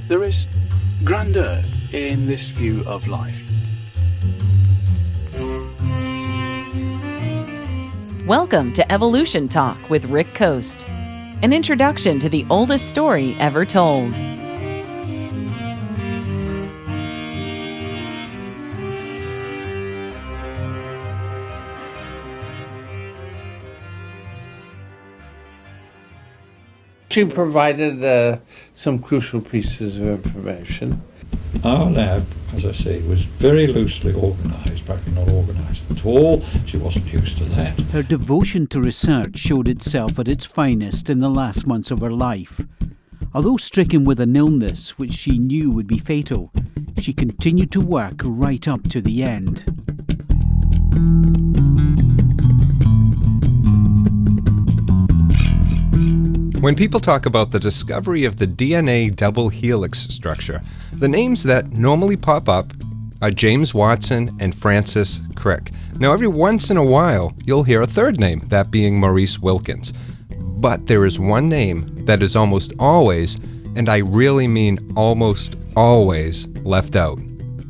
There is grandeur in this view of life. Welcome to Evolution Talk with Rick Coast, an introduction to the oldest story ever told. She provided some crucial pieces of information. Our lab, as I say, was very loosely organised, practically not organised at all. She wasn't used to that. Her devotion to research showed itself at its finest in the last months of her life. Although stricken with an illness which she knew would be fatal, she continued to work right up to the end. When people talk about the discovery of the DNA double helix structure, the names that normally pop up are James Watson and Francis Crick. Now, every once in a while, you'll hear a third name, that being Maurice Wilkins. But there is one name that is almost always, and I really mean almost always, left out.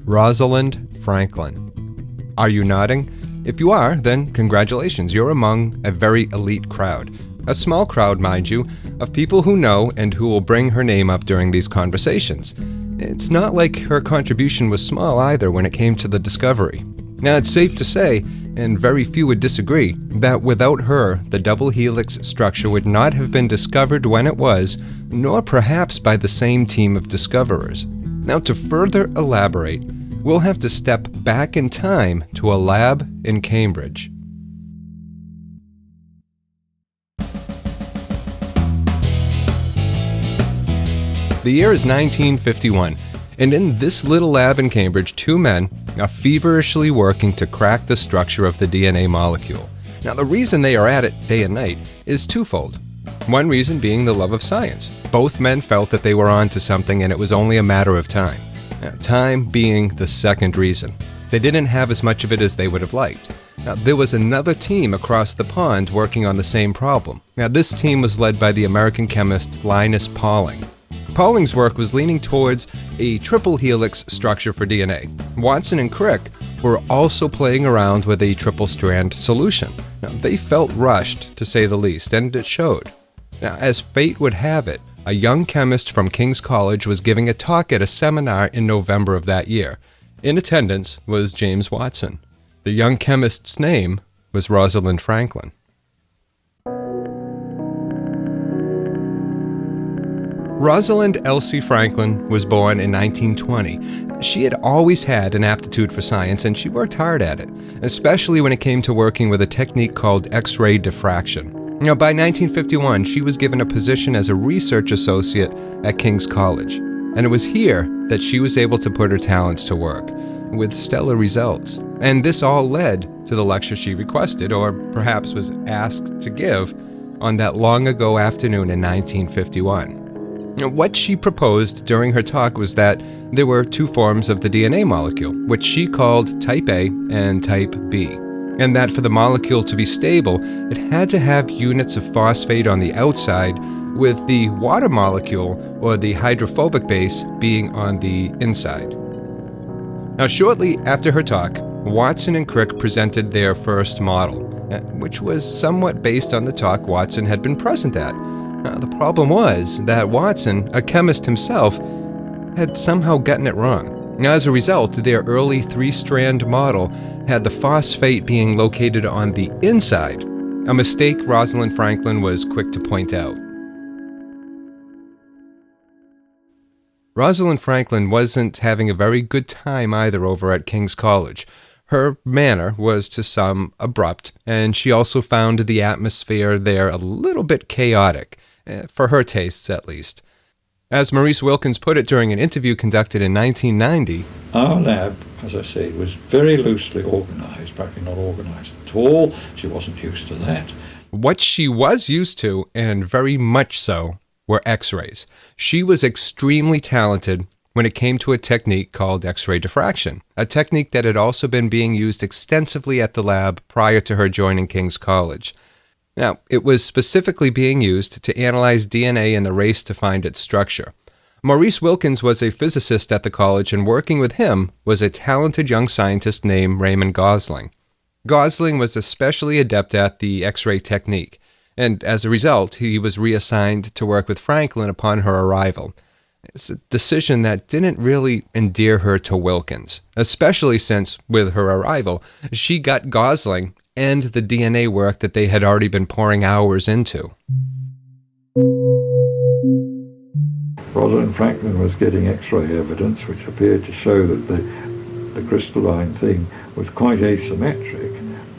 Rosalind Franklin. Are you nodding? If you are, then congratulations, you're among a very elite crowd. A small crowd, mind you, of people who know and who will bring her name up during these conversations. It's not like her contribution was small either when it came to the discovery. Now, it's safe to say, and very few would disagree, that without her, the double helix structure would not have been discovered when it was, nor perhaps by the same team of discoverers. Now, to further elaborate, we'll have to step back in time to a lab in Cambridge. The year is 1951, and in this little lab in Cambridge, two men are feverishly working to crack the structure of the DNA molecule. Now, the reason they are at it day and night is twofold. One reason being the love of science. Both men felt that they were on to something and it was only a matter of time. Now, time being the second reason. They didn't have as much of it as they would have liked. Now, there was another team across the pond working on the same problem. Now, this team was led by the American chemist Linus Pauling. Pauling's work was leaning towards a triple helix structure for DNA. Watson and Crick were also playing around with a triple-strand solution. Now, they felt rushed, to say the least, and it showed. Now, as fate would have it, a young chemist from King's College was giving a talk at a seminar in November of that year. In attendance was James Watson. The young chemist's name was Rosalind Franklin. Rosalind Elsie Franklin was born in 1920. She had always had an aptitude for science, and she worked hard at it, especially when it came to working with a technique called X-ray diffraction. Now, by 1951, she was given a position as a research associate at King's College, and it was here that she was able to put her talents to work, with stellar results. And this all led to the lecture she requested, or perhaps was asked to give, on that long ago afternoon in 1951. What she proposed during her talk was that there were two forms of the DNA molecule, which she called type A and type B, and that for the molecule to be stable, it had to have units of phosphate on the outside, with the water molecule, or the hydrophobic base, being on the inside. Now, shortly after her talk, Watson and Crick presented their first model, which was somewhat based on the talk Watson had been present at. Now, the problem was that Watson, a chemist himself, had somehow gotten it wrong. Now, as a result, their early three-strand model had the phosphate being located on the inside, a mistake Rosalind Franklin was quick to point out. Rosalind Franklin wasn't having a very good time either over at King's College. Her manner was to some abrupt, and she also found the atmosphere there a little bit chaotic. For her tastes, at least. As Maurice Wilkins put it during an interview conducted in 1990, our lab, as I say, was very loosely organised, practically not organised at all. She wasn't used to that. What she was used to, and very much so, were X-rays. She was extremely talented when it came to a technique called X-ray diffraction, a technique that had also been being used extensively at the lab prior to her joining King's College. Now, it was specifically being used to analyze DNA in the race to find its structure. Maurice Wilkins was a physicist at the college, and working with him was a talented young scientist named Raymond Gosling. Gosling was especially adept at the X-ray technique, and as a result, he was reassigned to work with Franklin upon her arrival. It's a decision that didn't really endear her to Wilkins, especially since, with her arrival, she got Gosling and the DNA work that they had already been pouring hours into. Rosalind Franklin was getting X-ray evidence which appeared to show that the crystalline thing was quite asymmetric.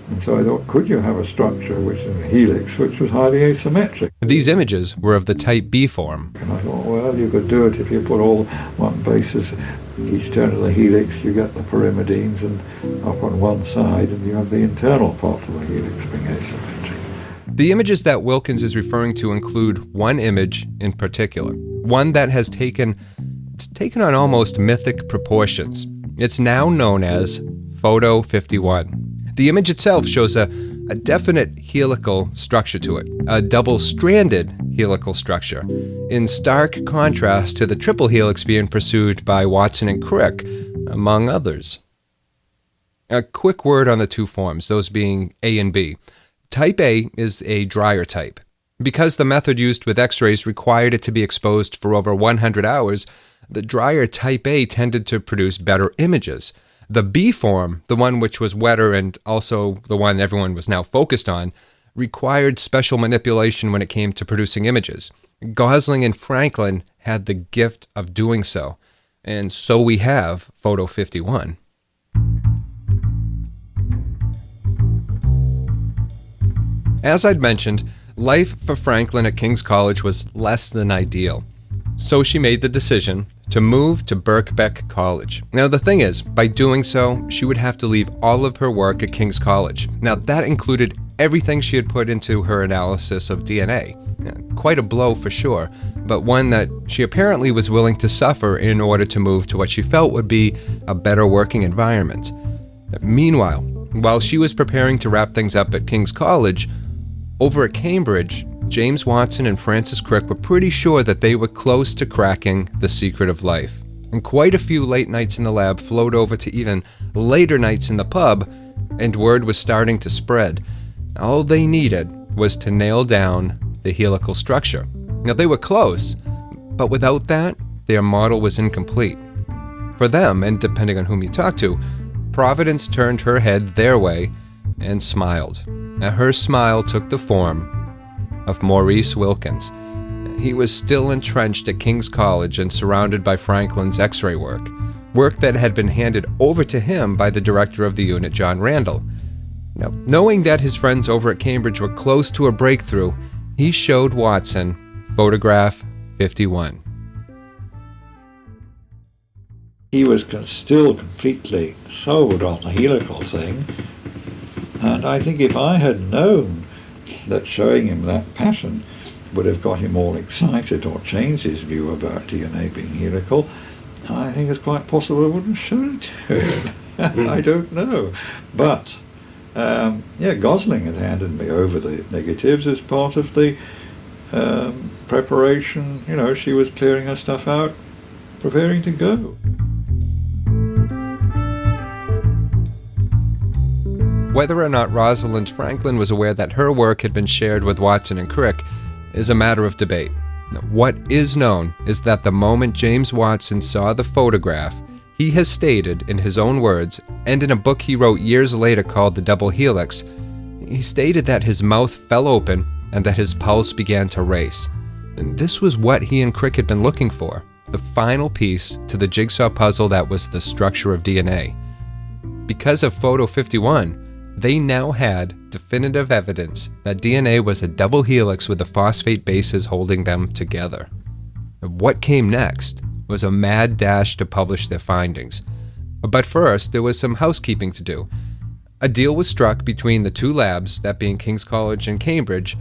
And so I thought, could you have a structure which is a helix which was highly asymmetric? These images were of the type B form. And I thought, well, you could do it if you put all one basis, each turn of the helix, you get the pyrimidines and up on one side, and you have the internal part of the helix being asymmetric. The images that Wilkins is referring to include one image in particular, one that has taken on almost mythic proportions. It's now known as Photo 51. The image itself shows a definite helical structure to it, a double-stranded helical structure, in stark contrast to the triple helix being pursued by Watson and Crick, among others. A quick word on the two forms, those being A and B. Type A is a drier type. Because the method used with X-rays required it to be exposed for over 100 hours, the drier type A tended to produce better images. The B form, the one which was wetter and also the one everyone was now focused on, required special manipulation when it came to producing images. Gosling and Franklin had the gift of doing so, and so we have Photo 51. As I'd mentioned, life for Franklin at King's College was less than ideal. So she made the decision to move to Birkbeck College. Now the thing is, by doing so, she would have to leave all of her work at King's College. Now that included everything she had put into her analysis of DNA. Quite a blow for sure, but one that she apparently was willing to suffer in order to move to what she felt would be a better working environment. Meanwhile, while she was preparing to wrap things up at King's College, over at Cambridge, James Watson and Francis Crick were pretty sure that they were close to cracking the secret of life. And quite a few late nights in the lab flowed over to even later nights in the pub, and word was starting to spread. All they needed was to nail down the helical structure. Now they were close, but without that, their model was incomplete. For them, and depending on whom you talk to, Providence turned her head their way and smiled. Now her smile took the form of Maurice Wilkins. He was still entrenched at King's College and surrounded by Franklin's X-ray work that had been handed over to him by the director of the unit, John Randall. Now, knowing that his friends over at Cambridge were close to a breakthrough, he showed Watson photograph 51. He was still completely sold on the helical thing, and I think if I had known that showing him that pattern would have got him all excited or changed his view about DNA being helical, I think it's quite possible I wouldn't show it to him. I don't know. But, Gosling had handed me over the negatives as part of the preparation. You know, she was clearing her stuff out, preparing to go. Whether or not Rosalind Franklin was aware that her work had been shared with Watson and Crick is a matter of debate. What is known is that the moment James Watson saw the photograph, he has stated in his own words, and in a book he wrote years later called The Double Helix, he stated that his mouth fell open and that his pulse began to race. And this was what he and Crick had been looking for, the final piece to the jigsaw puzzle that was the structure of DNA. Because of Photo 51, they now had definitive evidence that DNA was a double helix with the phosphate bases holding them together. What came next was a mad dash to publish their findings. But first, there was some housekeeping to do. A deal was struck between the two labs, that being King's College and Cambridge,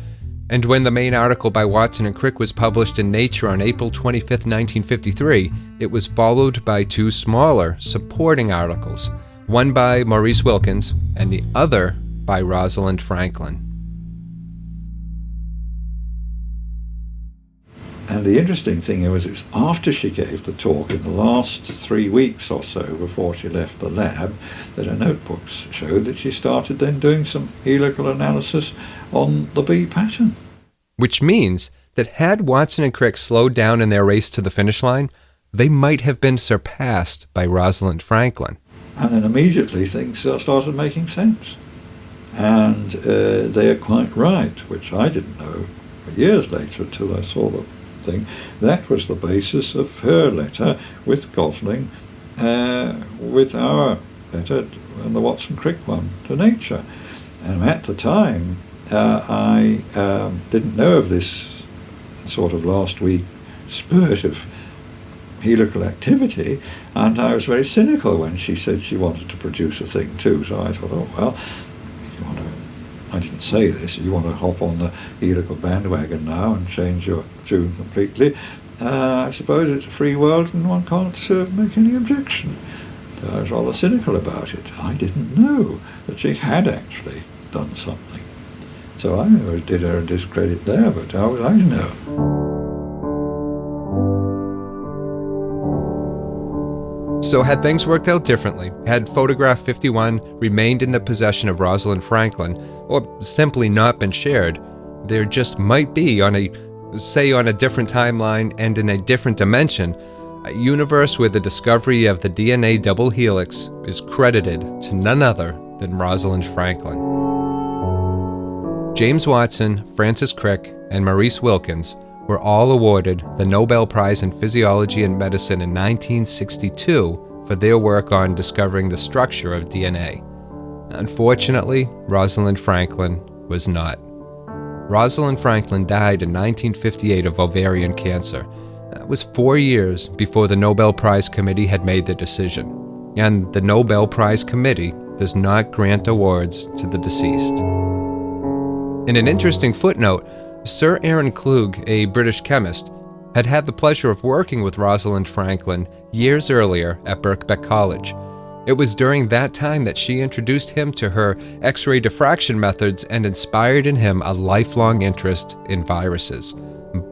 and when the main article by Watson and Crick was published in Nature on April 25, 1953, it was followed by two smaller supporting articles, one by Maurice Wilkins and the other by Rosalind Franklin. And the interesting thing was, it was after she gave the talk, in the last 3 weeks or so before she left the lab, that her notebooks showed that she started then doing some helical analysis on the B pattern. Which means that had Watson and Crick slowed down in their race to the finish line, they might have been surpassed by Rosalind Franklin. And then immediately things started making sense. And they are quite right, which I didn't know for years later until I saw the thing. That was the basis of her letter with Gosling, with our letter and the Watson-Crick one to Nature. And at the time, I didn't know of this sort of last week spurt of helical activity, and I was very cynical when she said she wanted to produce a thing too. So I thought, oh well, I didn't say this, you want to hop on the helical bandwagon now and change your tune completely. I suppose it's a free world and one can't make any objection. So I was rather cynical about it. I didn't know that she had actually done something. So I always did her a discredit there, but how would I know? So had things worked out differently, had photograph 51 remained in the possession of Rosalind Franklin, or simply not been shared, there just might be, on a different timeline and in a different dimension, a universe where the discovery of the DNA double helix is credited to none other than Rosalind Franklin. James Watson, Francis Crick, and Maurice Wilkins were all awarded the Nobel Prize in Physiology and Medicine in 1962 for their work on discovering the structure of DNA. Unfortunately, Rosalind Franklin was not. Rosalind Franklin died in 1958 of ovarian cancer. That was 4 years before the Nobel Prize Committee had made their decision, and the Nobel Prize Committee does not grant awards to the deceased. In an interesting footnote, Sir Aaron Klug, a British chemist, had had the pleasure of working with Rosalind Franklin years earlier at Birkbeck College. It was during that time that she introduced him to her X-ray diffraction methods and inspired in him a lifelong interest in viruses,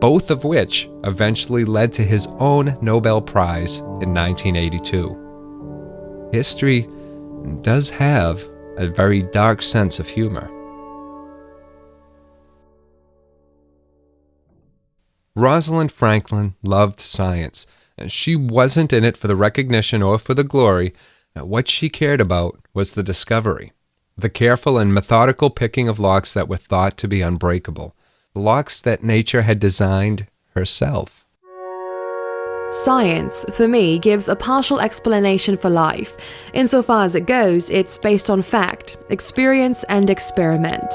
both of which eventually led to his own Nobel Prize in 1982. History does have a very dark sense of humor. Rosalind Franklin loved science, and she wasn't in it for the recognition or for the glory. What she cared about was the discovery, the careful and methodical picking of locks that were thought to be unbreakable, locks that nature had designed herself. Science, for me, gives a partial explanation for life. Insofar as it goes, it's based on fact, experience, and experiment.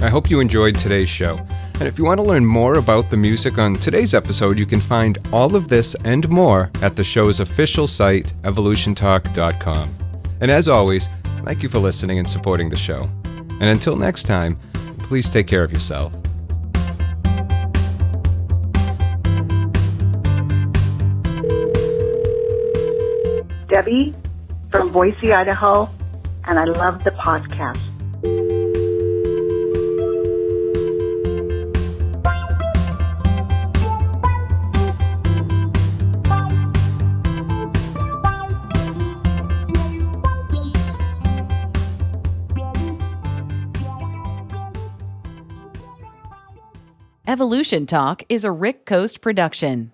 I hope you enjoyed today's show. And if you want to learn more about the music on today's episode, you can find all of this and more at the show's official site, evolutiontalk.com. And as always, thank you for listening and supporting the show. And until next time, please take care of yourself. Debbie from Boise, Idaho, and I love the podcast. Evolution Talk is a Rick Coast production.